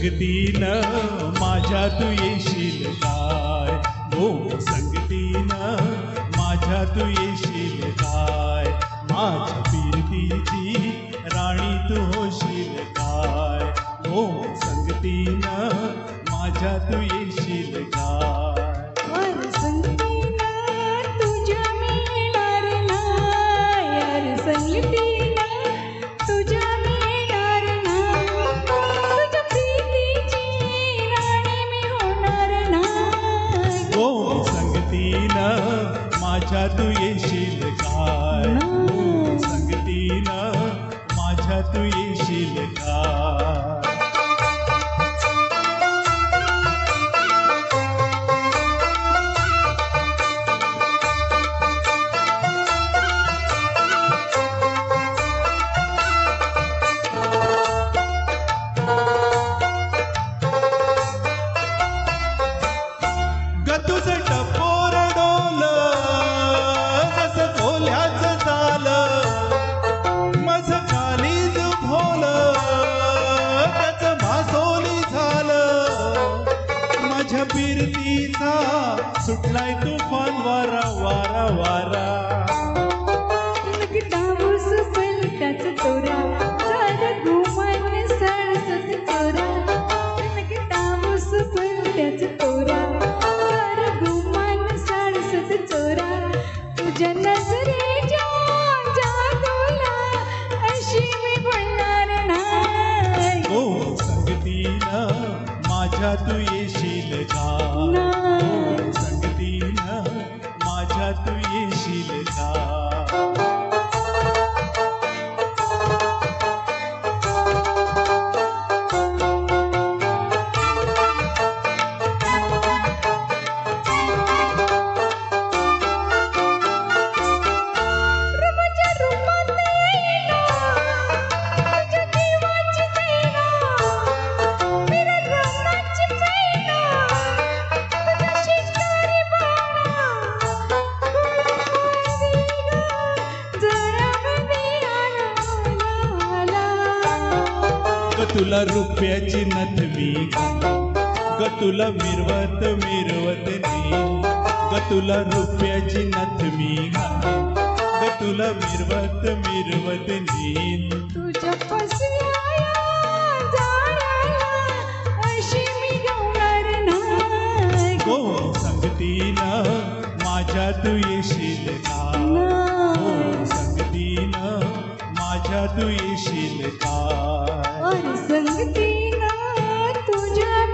संगतीनं माझ्या तू येशील काय, हो संगतीनं माझ्या तू येशील काय, माझ्या प्रीतीची राणी तू होशील काय, हो संगतीनं माझ्या तू येशील काय. माझ्या तू येशील काय, हो संगतीनं माझ्या तू येशील काय. ग तुझं टपोर डोल जसं कोल्ह्याचं चाल, माझं कालीज भोल त्याचं भासोली झालं, माझ्या बिरतीचा सुटलाय तुफान वारा वारा वारा. तुझ्या नजरेच्या जादूला अशी मी भुलणार नाही, हो संगतीनं माझ्या तू येशील काय, हो संगतीनं माझ्या तू येशील काय. तुला रुपयाची नथ मी ग तुला मिरवत मिरवत नेईन, ग तुला रुपयाची नथ मी ग तुला मिरवत मिरवत नेईन. तुझ्या फसव्या जाण्याला अशी मी गवणार नाही, हो संगतीनं माझ्या तू येशील काय, हो संगतीनं माझ्या तू येशील काय. संगतीनं तुझ्या